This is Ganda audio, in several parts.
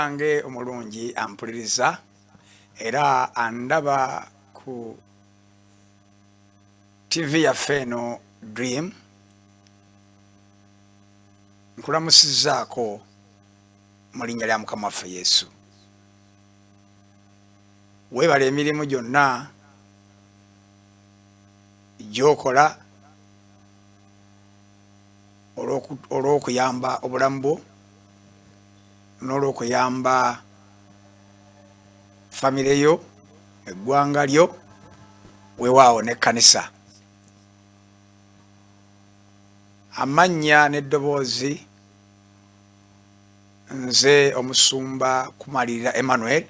Ange omulungi ampuliriza era andaba ku TV yaffe eno Dream. Nkulamusizaako mu linnya lya Mukama waffe Yesu. Weebala emirimu gyonna gy'okola olw'okuyamba obulamu bwo n'olw'okuyamba famire yo, eggwanga lyo, weewaawo n'ekkanisa. Amannya n'eddoboozi, nze omusumba Kumalirira Emmanuel,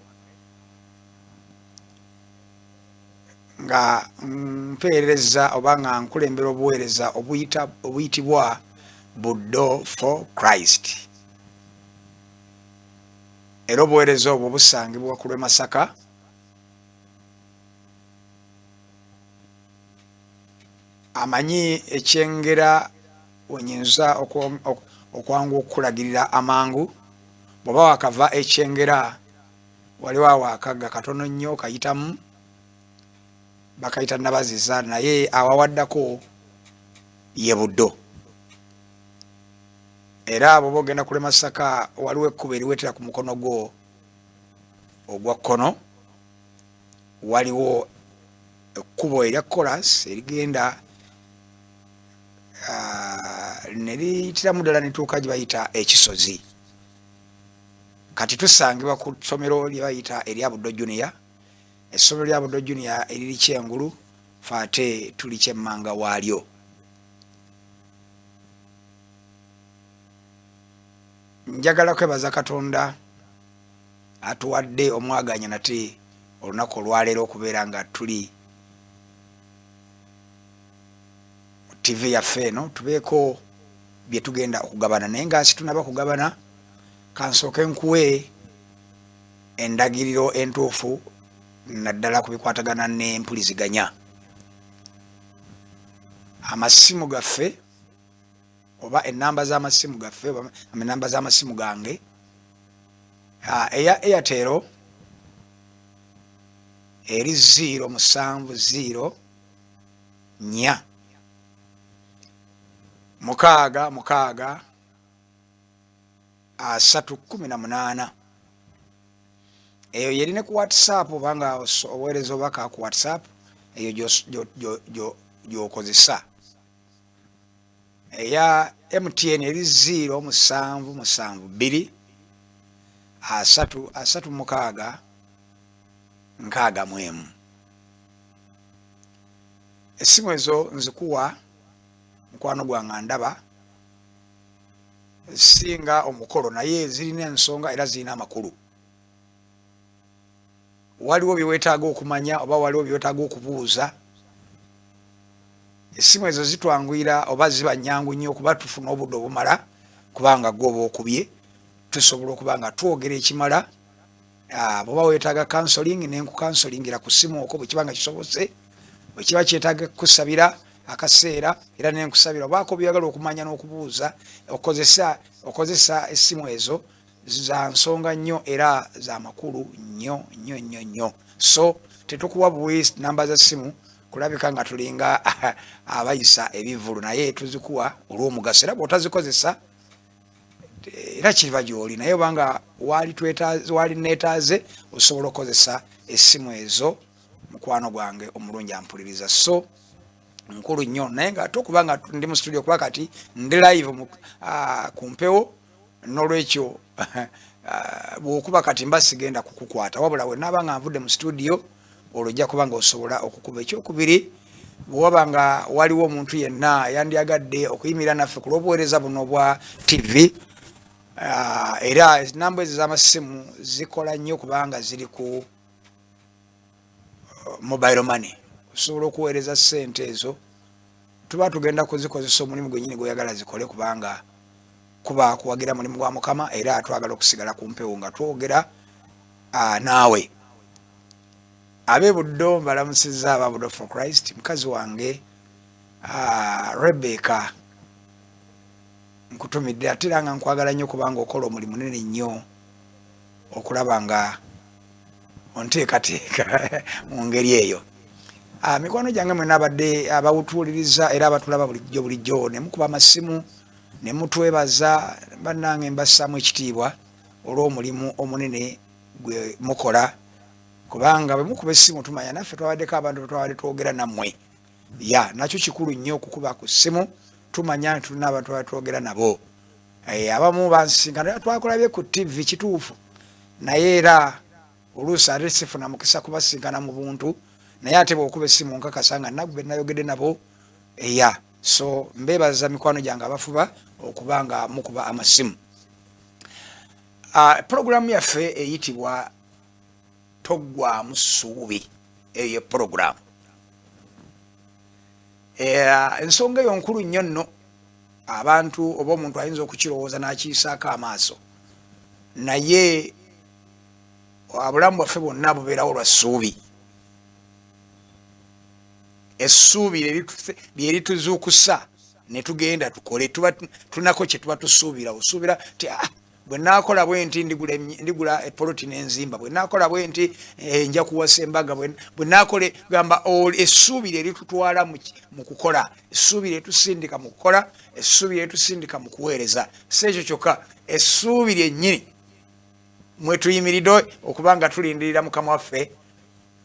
nga mpeereza oba nga nkulembera obuweereza obuyitibwa Buddo for Christ. Era obuweereza obwo busangibwa ku lw'e Masaka. Amanyi ekyengera wenyinza okwangu okukulagirira amangu. Bw'oba wakava ekyengera waliwo awo akagga katono nnyo kayitamu, bakayita Nabaziza, naye awawaddako ye Buddo. Era bw'oba ogenda ku lw'e Masaka waliwo ekkubo eriweetera ku mukono gwo ogwa kkono, waliwo ekkubo erya kolasi erigenda ne liyitiramu ddala ne tuuka gye bayita Ekisozi. Kati tusangibwa ku ssomero lye bayita erya Buddo Junior. Essomero lya Buddo Junior eriri Kyengulu, ffe ate tuli Kyemmanga waalyo. Njagala kwebaza Katonda atuwadde omwaganya nate olunaku olwaleero okubeera nga tuli mu TV yaffe eno, tubeeko bye tugenda okugabana. Naye nga situnaba kugabana, kansooke nkuwe endagiriro entuufu naddala ku bikwatagana n'empuliziganya. Amasimu gaffe oba ennamba z'amasimu gaffe oba ennamba z'amasimu gange, eya Airtel eri 070 4 6 318. Eyo yeri ne ku WhatsApp obanga oweereza obubaka ku WhatsApp, eyo gy'okozesa. Eya MTN eri 077 2 36 61. Essimu ezo nzikuwa mukwano gwange ndaba singa omukolo, naye zirina ensonga era zirina amakulu. Waliwo bye weetaaga okumanya oba waliwo bye weetaaga okubuuza. Essimu ezo zitwanguyira oba ziba nnyangu nnyo okuba tufuna obudde obumala, kubanga gw'oba okubye tusobola okuba nga twogera ekimala. Bw'oba weetaaga counseling ne nkukansolingira ku ssimu okwo bwe kiba nga kisobose. Bwe kiba kyetaaga kusabira akaseera era ne nkusabira. Obaako byagala okumanya n'okubuuza, okozesa essimu ezo, za nsonga nnyo era za makulu nnyo nnyo nnyo nnyo. So tetukuwa buwi namba za ssimu kulabika nga tulinga abayisa ebivvulu, naye tuzikuwa olw'omugaso. Era bw'otazikozesa era kiriba gy'oli, naye obanga waali neetaaze osobola okukozesa essimu ezo, mukwano gwange omulungi ampuliriza. So nkulu nnyo, naye nga tokuba nga ndi mu studio kuba kati ndi live ku mpewo, n'olwekyo bw'okuba kati mba sigenda kukukwata, wabula bwe naaba nga nvudde mu studio olwo ojja kuba nga osobola okukuba. Ekyokubiri, bwe waba nga waliwo omuntu yenna yandyagadde okuyimirira naffe ku lw'obuweereza buno obwa TV, era namba ezo z'amasimu zikola nnyo kubanga ziri ku mobile money. Osobola okuweereza ssente ezo, tuba tugenda kuzikozesa omulimu gwennyini gw'oyagala zikole, kubanga kuba kuwagira mulimu gwa Mukama era twagala okusigala ku mpewo nga twogera naawe. Ab'e Buddo mbalamusizza, aba Buddo for Christ. Mukazi wange Rebecca nkutumidde ate era nga nkwagala nnyo kubanga okola omulimu munene nnyo okulaba nga onteekateeka mu ngeri eyo. Mikwano gyange mwe nabadde abawutuuliriza era abatulaba bulijjo ne mukuba amasimu ne mutwebaza bannange mbassaamu ekitiibwa olw'omulimu omunene gwe mukola, kubanga bwe mukuba essimu tumanya naffe twabaddeko abantu twabadde twogera nammwe. Nakyo kikulu nnyo okukuba ku ssimu, tumanya nti tulina abantu twogera nabo. Abamu bansinkana twakolabye ku TV kituufu, naye era oluusi ate sifuna mukisa kubasinkana mu buntu, naye ate bw'okuba essimu nkakasa nga nabwe nayogedde nabo. So mbeebaza mikwano gyange abafuba okuba nga mukuba amasimu. Puroguramu yaffe eyitibwa Toggwaamu Ssuubi. Eyo puroguramu ensonga eyo nkulu nnyo nno, abantu oba omuntu ayinza okukirowooza n'akiyisaako amaaso, naye obulamu bwaffe bwonna bubeerawo lwa ssuubi. Essuubi lye lituzuukusa ne tugenda tukole, tunako kye tuba tusuubira. Osuubira ti bwe naakola bwe nti ndigula epoloti n'enzimba, bwe naakola bwe nti nja kuwasa embaga, bwe naakole gamba essuubi lye litutwala mu kukola, essuubi lye tusindika mu kukola, essuubi lye tusindika mu kuweereza. Si ekyo kyokka, essuubi lyennyini mwe tuyimiridde okuba nga tulindirira Mukama waffe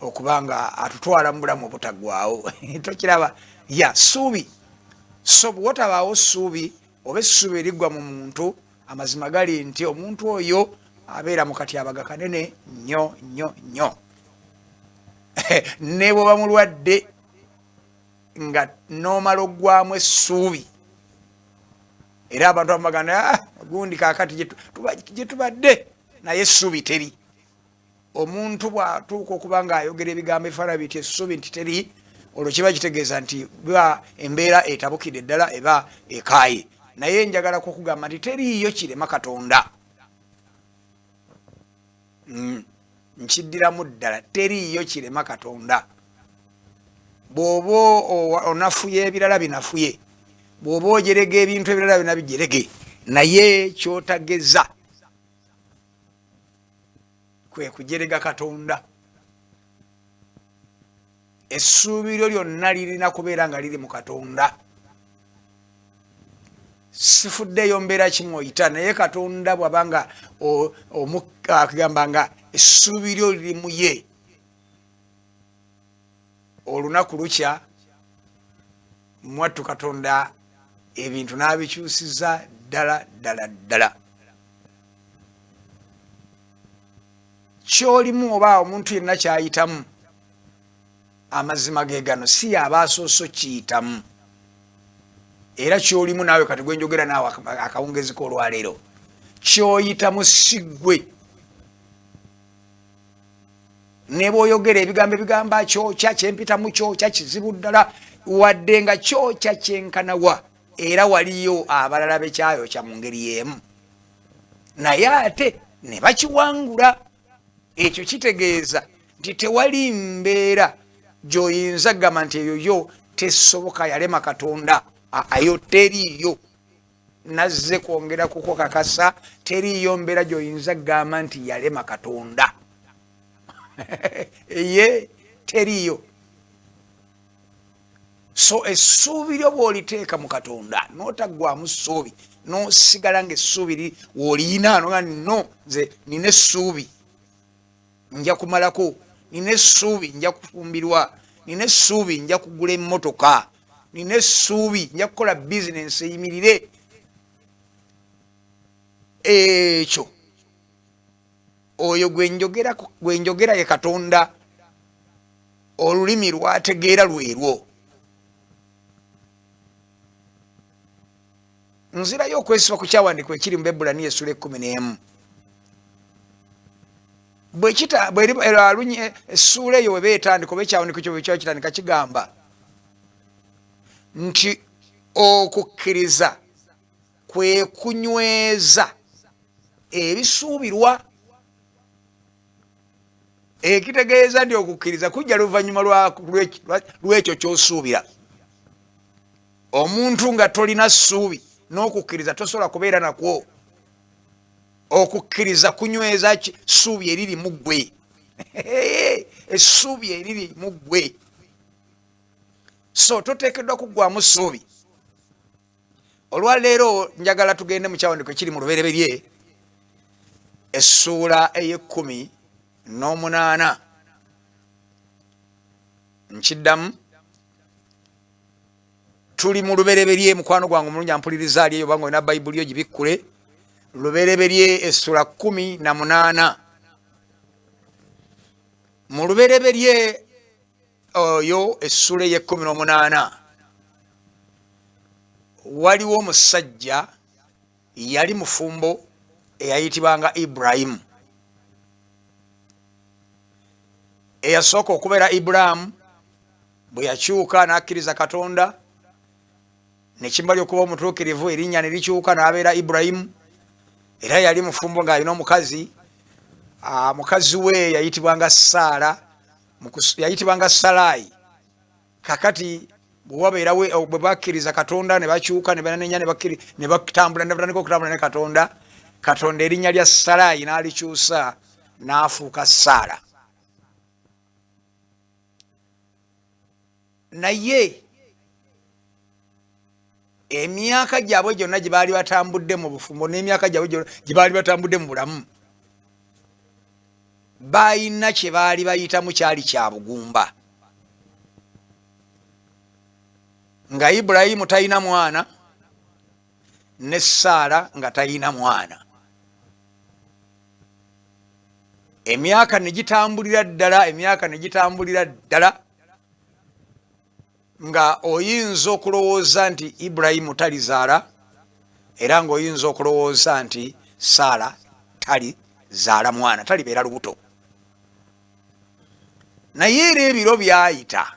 okuba nga atutwala mu bulamu obutaggwaawo. Tokiraba? Ssuubi. So bw'otabaawo ssuubi oba essuubi eriggwa mu muntu, amazima gali nti omuntu oyo abeera mu katyabaga kanene nnyo nnyo nnyo. Ne bw'oba mulwadde nga n'omala oggwamu essuubi, era abantu bamagana gundi kaakati gye tubadde, naye essuubi teri. Omuntu bw'atuuka okuba ng'ayogera ebigambo ebifaanana biti essuubi nti teri, olwo kiba kitegeeza nti biba embeera etabukidde ddala, eba ekaaye. Naye njagala kukugamba nti teriiyo kirema Katonda. Nkiddiramu ddala, teriiyo kirema Katonda. Bw'oba onafuye ebirala binafuye, bw'oba ojerega ebintu ebirala bina bijerege, naye kyotageza kwe kujerega Katonda. Essuubi lyo lyonna lirina kubeera nga liri mu Katonda. Sifuddeyo mbeera kimu oyita, naye Katonda bw'abanga akugamba nga essuubi lyo liri mu ye, olunaku lukya mwattu Katonda ebintu n'abikyusiza ddala ddala ddala. Kyolimu oba omuntu yenna kyayitamu, amazima ge gano si yaba asooso kiyitamu. Era kyolimu naawe kati gwe njogera naawe akawungezi k'olwaleero, kyoyitamu si ggwe. Ne bw'oyogera ebigambo ebigamba kyokya, kyempitamu kyokya kizibu ddala, wadde nga kyokya kyenkanawa, era waliyo abalala bekyayokya mu ngeri y'emu, naye ate ne bakiwangula. Ekyo kitegeeza nti tewali mbeera gy'oyinza gamba nti eyoyo tesoboka, yalema Katonda. Ayo teriiyo. Nazze kwongera kukukakasa, teriiyo mbeera gy'oyinza gamba nti yalema Katonda. Ye teriiyo. So essuubi lyo bw'oliteeka mu Katonda n'otaggwaamu ssuubi, n'osigala ng'essuubi w'oliyina no, nze nina essuubi nja kumalako, nina essuubi nja kufumbirwa, nina essuubi nja kugula emmotoka, nina essuubi nja kukola bizinensi eyimirire. Ekyo oyo gwe njogera ye Katonda. Olulimi lwategeera lwerwo. Nzirayo okwesiba ku kyawandiikibwa ekiri mu Baibulaniya essula 11. Essuula eyo weba etandika oba ekyawandiiko kyo bwekyaba kitandika kigamba nti okukkiriza kwe kunyweza ebisuubirwa. Ekitegeeza nti okukkiriza kujja luvannyuma lw'ekyo ky'osuubira. Omuntu nga tolina ssuubi n'okukkiriza tosobola kubeera nakwo. okukkiriza kunyweza ssuubi eriri mu ggwe essuubi eriri mu ggwe so toteekeddwa kuggwamu ssuubi. Olwaleero njagala tugende mu kyawandiko ekiri mu lubereberye essuula ey'18 nkiddamu tuli mu lubereberye mukwano gwange omulungi ampuliriza ali eyo oba nga olina bayibuli yo gibikkule lubereberye essuula 18 mu lubereberye oyo essuula ey'18 waliwo omusajja yali mufumbo eyayitibwanga Ibulayimu. Eyasooka okubeera Ibulaamu bwe yakyuka n'akkiriza Katonda nekimali okuba omutuukirivu erinnya ne likyuka n'abeera Ibulayimu. Era yali mufumbo ng'alina omukazi, mukazi we yayitibwanga Saala, yayitibwanga Salaayi. Kakati bwe bakkiriza Katonda ne bakyuka ne banenya ne batambula ne batandika okutambula ne Katonda, Katonda erinnya lya Salaayi n'alikyusa n'afuuka Saala. Naye emyaka gyabwe gyonna gye baali batambudde mu bufumbo n'emyaka gyabwe gyonna gye baali batambudde mu bulamu balina kye baali bayitamu kyali kya bugumba. Nga Ibulayimu talina mwana ne Saala nga talina mwana. Emyaka ne gitambulira ddala nga oyinza okulowooza nti Ibulayimu talizaala era ng'oyinza okulowooza nti Saala talizaala mwana, talibeera lubuto. Naye era ebiro byayita,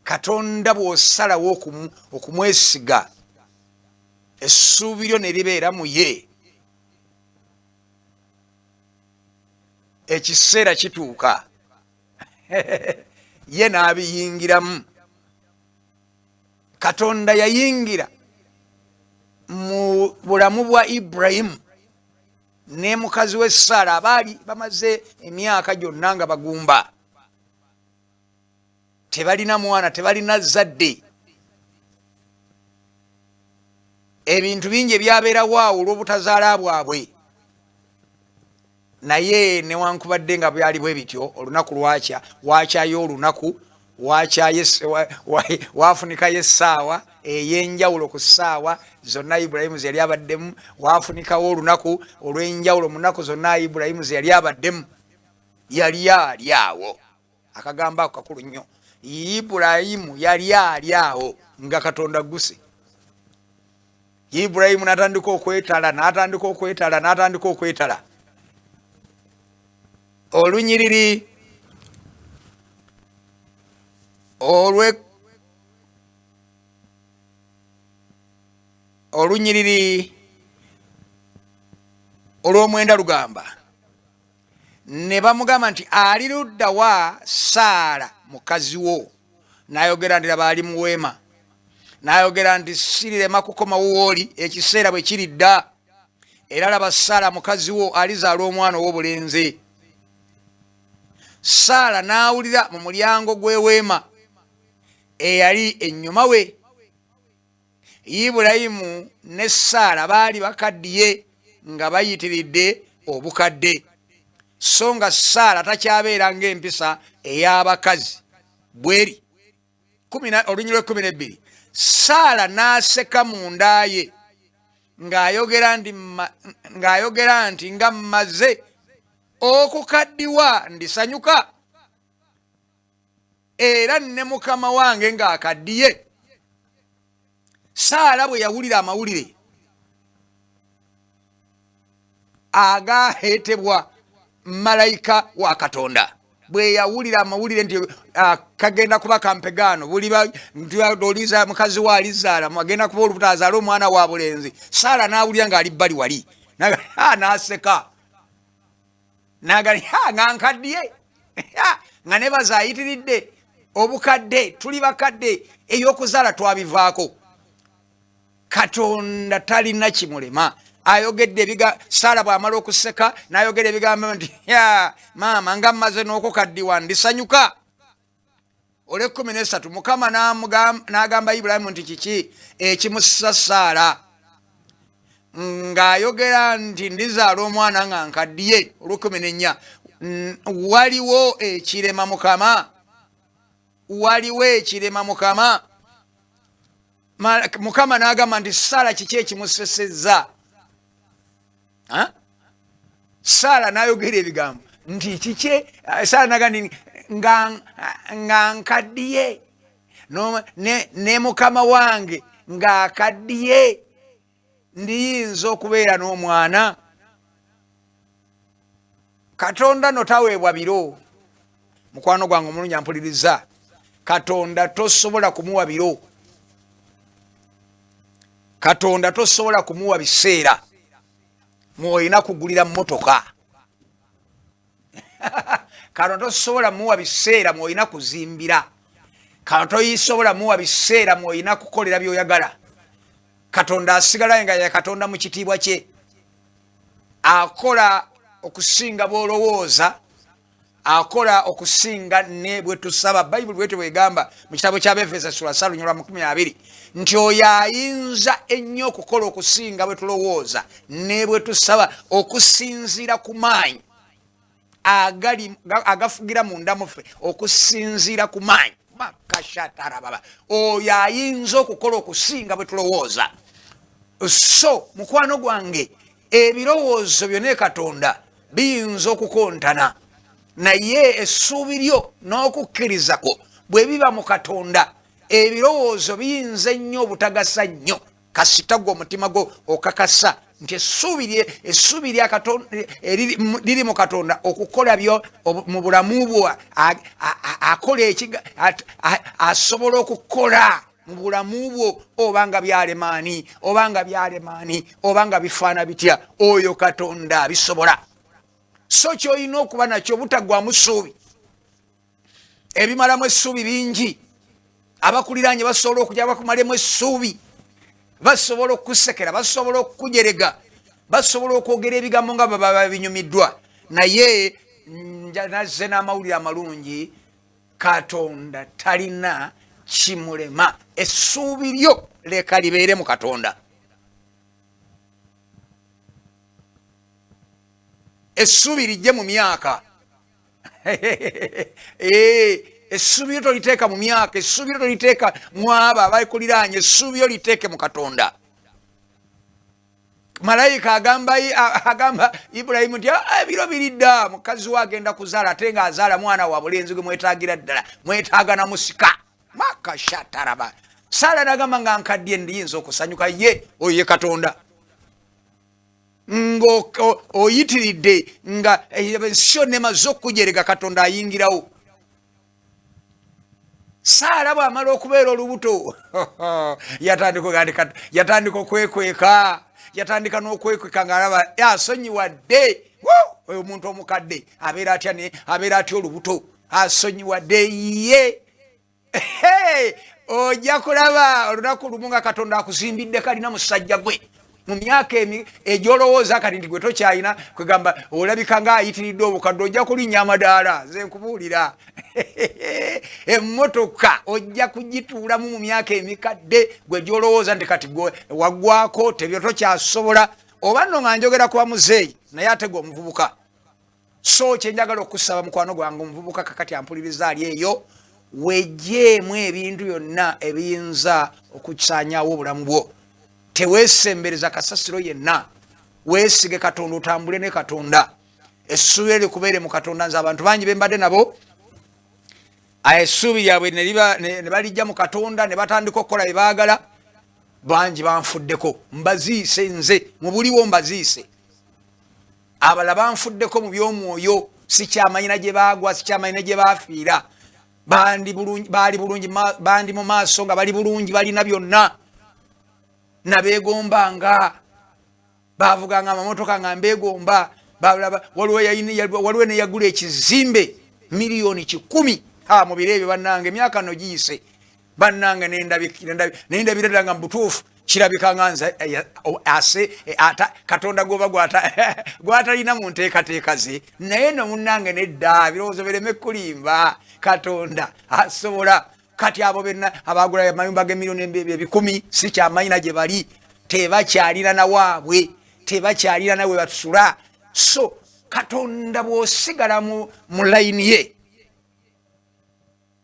Katonda bw'osalawo okumwesiga essuubi lyo ne libeera mu ye, ekiseera kituuka ye n'abiyingiramu. Katonda yayingira mu bulamu bwa Ibulayimu ne mukazi we Saala abaali bamaze emyaka gyonna nga bagumba, tebalina mwana, tebalina zadde. Ebintu bingi ebyabeerawo awo olw'obutazaala bwabwe. Naye newankubadde nga byali bwe bityo, olunaku wakyayo olunaku wafunikayo essaawa ey'enjawulo ku ssaawa zonna Ibulayimu ze yali abaddemu, wafunikawo olunaku olw'enjawulo mu nnaku zonna Ibulayimu ze yali abaddemu. Yali ali awo, akagambo ako kakulu nnyo. Ibulayimu yali ali awo nga Katonda guse. Ibulayimu n'atandika okwetala olunyiriri olw'omwenda lugamba, ne bamugamba nti ali ludda wa Saala mukazi wo. N'ayogera nti laba ali mu weema. N'ayogera nti sirirema kukomawo wooli, ekiseera bwe kiridda. Era laba Saala mukazi wo alizaala omwana ow'obulenzi. Saala n'awulira mu mulyango gw'eweema eyali ennyuma we. Ibulayimu ne Saala baali bakaddiye nga bayitiridde obukadde, so nga Saala takyabeera ng'empisa ey'abakazi bweri. Olunyiriri 12 Saala n'aseka munda ye ng'ayogera nti nga mmaze okukaddiwa ndisanyuka, era ne mukama wange ng'akaddiye. Saala bwe yawulira amawulire agaheetebwa malayika wa Katonda, bwe yawulira amawulire nti kagenda kuba kampegaano, oliza mukazi wa alizaala, agenda kuba olubutazaala omwana wa bulenzi. Saala n'awulira ng'ali bbali wali, n'aseka nga nkaddiye nga ne baza ayitiridde obukadde, tuli bakadde, ey'okuzaala twabivaako. Katonda talina kimulema. ayogedde biga Sara bw'amala okuseka n'ayogera ebigambo nti ya maama nga mmaze n'okukaddiwa ndisanyuka. Ole 13 Mukama n'agamba Ibulayimu nti kiki ekimussa Sara ng'ayogera nti ndizaala omwana nga nkaddiye. Olwo 14 waliwo ekirema Mukama, waliwo ekirema Mukama. Mukama n'agamba nti Sara kiki ekimusesezza? Sara n'ayogera ebigambo nti kiki. Sara n'agamba nga nkaddiye ne Mukama wange ng'akaddiye ndiyinza okubeera n'omwana. Katonda notaweebwa biro. Mukwano gwange omulungi ampuliriza, Katonda tosobola kumuwa biro. Katonda tosobola kumuwa biseera. Mwolina kugulira mmotoka. Katonda tosobola muwa biseera mwolina kuzimbira. Katonda tosobola muwa biseera mwolina kukolera byoyagala. Katonda asigala nga ya Katonda mu kitiibwa kye. Akola okusinga bw'olowooza, akola okusinga ne bwe tusaba. Bayibuli bwete bwegamba mu kitabo ky'Abefeso sura 3:20 nti oyo ayinza ennyo okukola okusinga bwe tulowooza ne bwe tusaba, okusinziira ku maanyi agafugira munda muffe, okusinziira ku maanyi. Makashatarababa. Oyo ayinza okukola okusinga bwe tulowooza. So mukwano gwange, ebirowoozo byonna Katonda biyinza okukontana, naye essuubi lyo n'okukkirizako bwe biba mu Katonda, ebirowoozo biyinza ennyo obutagasa nnyo kasita gwe omutima gwo okakasa nti essuubi lya Katonda liri mu Katonda okukola byo mu bulamu bwo. Asobola okukola mu bulamu bwo obanga byalemaani, obanga bifaana bitya, oyo Katonda bisobola. So kyolina okuba nakyo butaggwamu ssuubi. Ebimalamu essuubi bingi. Abakuliranye basobola okujja bakumalemu essuubi, basobola okusekera, basobola okujerega, basobola okwogera ebigambo nga baba binyumiddwa. Naye nazze n'amawulire amalungi, Katonda talina kimulema. Essuubi lyo leka libeere mu Katonda. Essuubi lijje mu myaka. Essuubi lyo toliteeka mu myaka, essuubi lyo toliteeka mu abo abakuliranye, essuubi lyo liteeke mu Katonda. Malayika agamba Ibulayimu nti ebiro biridda, mukazi we agenda kuzaala ate ng'azaala mwana wa bulenzi gwe mwetaagira ddala, mwetaaga na musika. Makashataraba. Sara n'agamba nga nkaddiye ndiyinza okusanyuka. Ye oyo ye Katonda. Oyitiridde nga ensi nemaze okujerega, Katonda ayingirawo. Sara bw'amala okubeera olubuto yatandika okwekweka, yatandika n'okwekweka ng'alaba asonyiwadde. Oyo omuntu omukadde abeera atya olubuto, asonyiwadde ye. Ojja kulaba olunaku lumu nga Katonda akuzimbidde kalina musajja gwe mu myaka egyolowooza kati nti gwe tokyalina, kwegamba olabika ng'ayitiridde obukadde, ojja kulinnya amadaala. Nze nkubuulira emmotoka ojja kugituulamu mu myaka emikadde gwe gyolowooza nti kati gwe waggwako tebyo tokyasobola. Oba nno nga njogera kuba muzeeyi naye ate gwe omuvubuka. So kyenjagala okusaba mukwano gwange omuvubuka kakati ampuliriza ali eyo, wejjeemu ebintu byonna ebiyinza okukisaanyaawo obulamu bwo. Teweesembereza kasasiro yenna, weesige Katonda, otambule ne Katonda. Essuubi likubeere mu Katonda. Nze abantu bangi bembadde nabo, essuubi lyabwe ne balijja mu Katonda ne batandika okukola bye baagala, bangi banfuddeko. Mbaziise nze, mu buliwo mbaziise. Abalala banfuddeko mu by'omwoyo, sikyamanyina gye baagwa, sikyamanyina gye baafiira. Baali bulungi, bandi mu maaso nga bali bulungi, balina byonna. Nabeegombanga, baavuganga amamotoka nga mbeegomba. Waliwo ne yagula ekizimbe miliyoni 10 mu biro ebyo. Bannange emyaka no giyise, bannange nendabira nga mu butuufu kirabika nganza ase katonda goba gwatalina mu nteekateeka ze naye no munnange nedda birowoozo bireme kulimba katonda asobola kati abo benna abagula amayumba g'emiliyoni ebikumi si kyamanyina gye bali tebakyalira na waabwe tebakyalira nawe batusula so katonda bw'osigala mu layini ye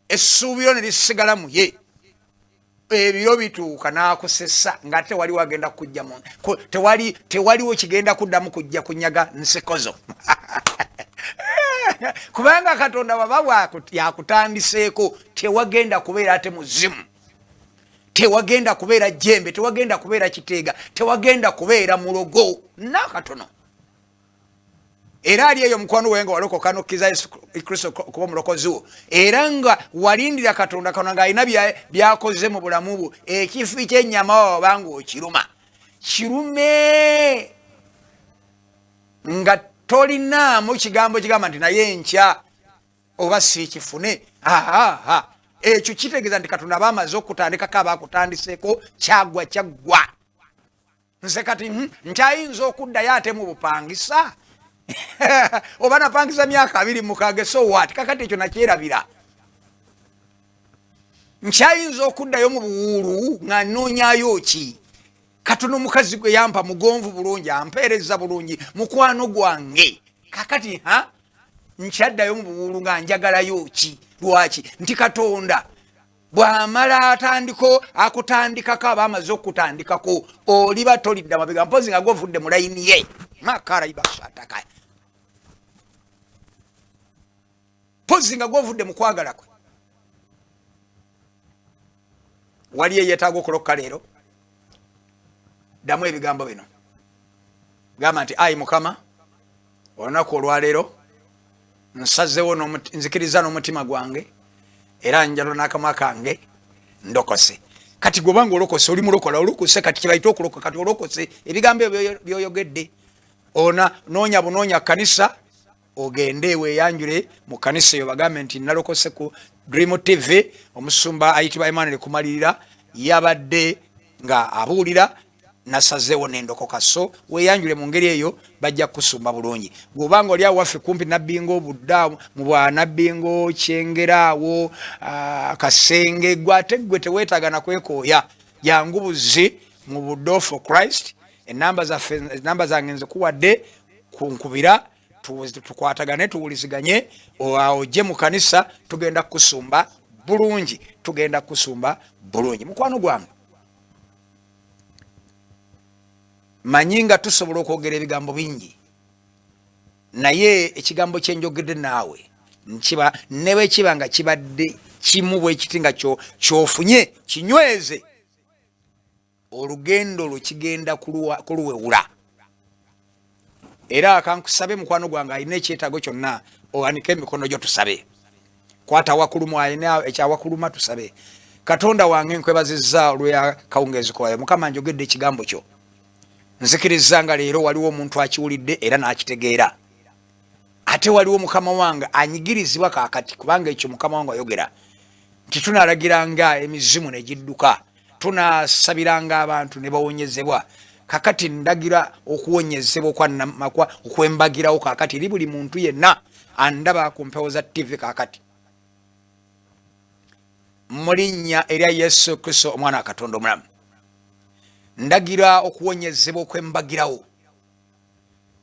essuubiro ne lisigala mu ye ebiro bituuka n'akusesa nga tewali wagenda kujja tewaliwo kigenda kuddamu kujja kunyaga nseko zo kubanga katonda baba yakutandiseeko tewagenda kubeera ate muzimu tewagenda kubeera jembe tewagenda kubeera kiteega tewagenda kubeera mulogo nakatono era ali eyo mukwano wenga walokoka nokkiza Yesu Kristo kuba omulokozi wo era nga walindira katonda kano nga alina byakoze mu bulamu bwo ekifi ky'ennyama wabanga okiruma kirume nga tolinaamu kigambo kigamba nti naye enkya oba siikifune ekyo kitegeeza nti katonda baamaze okutandikako abakutandiseeko kyaggwa nze kati nkyayinza okuddayo ate mu bupangisa oba napangisa myaka 26 so what kakati ekyo nakyerabira nkyayinza okuddayo mu buwuulu nga nnoonyayo ki katono omukazi gwe yampa mugonvu bulungi ampeereza bulungi mukwano gwange kakati nkyaddayo mu buwuulu nga njagalayo ki lwaki nti katonda bw'amala akutandikako aba amaze okutandikako oliba tolidda mabega mpozi nga govudde mu layini ye makaraibasataka pozi nga govudde mu kwagala kwe wali eyetaaga okuloka leero ddamu ebigambo bino gamba nti ayi mukama olunaku olwaleero nsazeewo nzikiriza n'omutima gwange era njalo n'akamwa kange ndokose kati gobanga olokose oli mulokola olokose kati kibaita okuloka kati olokose ebigambo ebyo byoyogedde ona noonya bunoonya kanisa ogende weeyanjule mu kanisa eyo bagambe nti nalokose ku Dream TV omusumba ayitibwa Emmanuel Kumalirira yabadde nga abuulira nasazeewo nendokoka so weeyanjule mu ngeri eyo bajja kusumba bulungi bw'obanga oli awo waffe kumpi nabbingo budda mu bwanabbingo kyengeraawo kasenge gwate gwe teweetaaga na kwekooya jangu buzi mu buddo for Christ enamba zange nzikuwadde kunkubira tukwatagane tuwuliziganye ojje mu kanisa tugenda kusumba bulungi mukwano gwange manyinga tusobola okwogera ebigambo bingi naye ekigambo kyenjogedde naawe newe kiba nga kibadde kimu bwe kiti nga kyofunye kinyweze olugendo lwe kigenda kuluwewula era kankusabe mukwano gwange alina ekyetaago kyonna owanika emikono gyo tusabe kwata wakulumu alina ekyawakuluma tusabe katonda wange nkwebazizza olw'akawungeezi kowayo mukama njogedde ekigambo kyo nzikiriza nga leero waliwo omuntu akiwulidde era n'akitegeera ate waliwo mukama wange anyigirizibwa kaakati kubanga ekyo mukama wange ayogera nti tunaalagiranga emizimu ne gidduka tunaasabiranga abantu ne bawonyezebwa kakati ndagira okuwonyezebwa okwannamakwa okwembagirawo kaakati eri buli muntu yenna andaba ku mpewo za TV kaakati mu linnya erya Yesu Kristo omwana wa Katonda omulamu ndagira okuwonyezebwa okwembagirawo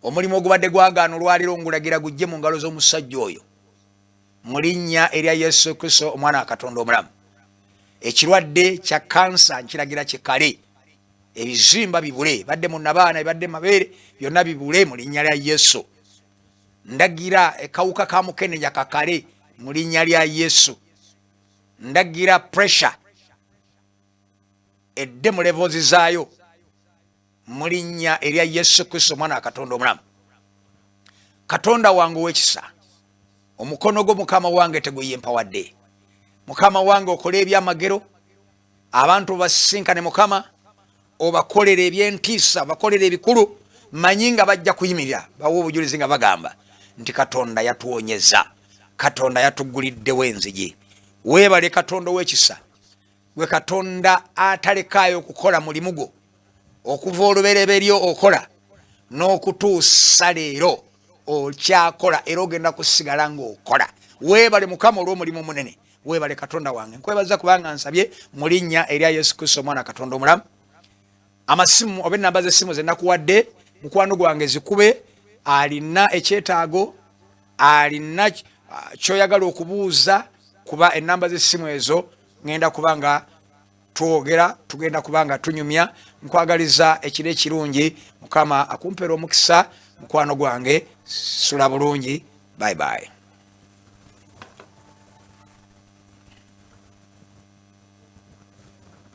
omulimu ogubadde gwagaana olwaliro ngulagira gujje mu ngalo z'omusajja oyo mu linnya erya Yesu Kristo omwana wa Katonda omulamu ekirwadde kya kansa nkiragira kikale ebizimba bibule badde mu nabaana ebadde mabeere byonna bibule mu linnya lya Yesu ndagira ekawuka ka mukenenya kakale mu linnya lya Yesu ndagira pressure edde mu levels zaayo mu linnya erya Yesu Kristo omwana wa Katonda omulamu Katonda wange ow'ekisa omukono gwo mukama wange teguyempowadde mukama wange okola ebyamagero abantu basinkane mukama obakolera ebyentiisa bakolera ebikulu manyi nga bajja kuyimirira bawa obujulizi nga bagamba nti Katonda yatuwonyeza Katonda yatuguliddewo enzigi weebale Katonda ow'ekisa gwe Katonda atalekaayo okukola mulimu gwo okuva olubereberyo okola n'okutuusa leero okyakola era ogenda kusigala ng'okola. Weebale Mukama olw'omulimu munene, weebale Katonda wange. Nkwebaza kubanga nsabye mu linnya erya Yesu Kristo omwana Katonda omulamu. Amasimu oba ennamba z'essimu ze nakuwadde mukwano gwange zikube, alina ekyetaago, alina kyoyagala okubuuza, kuba ennamba z'essimu ezo ngenda kubanga twogera, tugenda kubanga tunyumya. Nkwagaliza ekiro ekirungi, Mukama akumpeera omukisa mukwano gwange. Sula bulungi. Bye bye.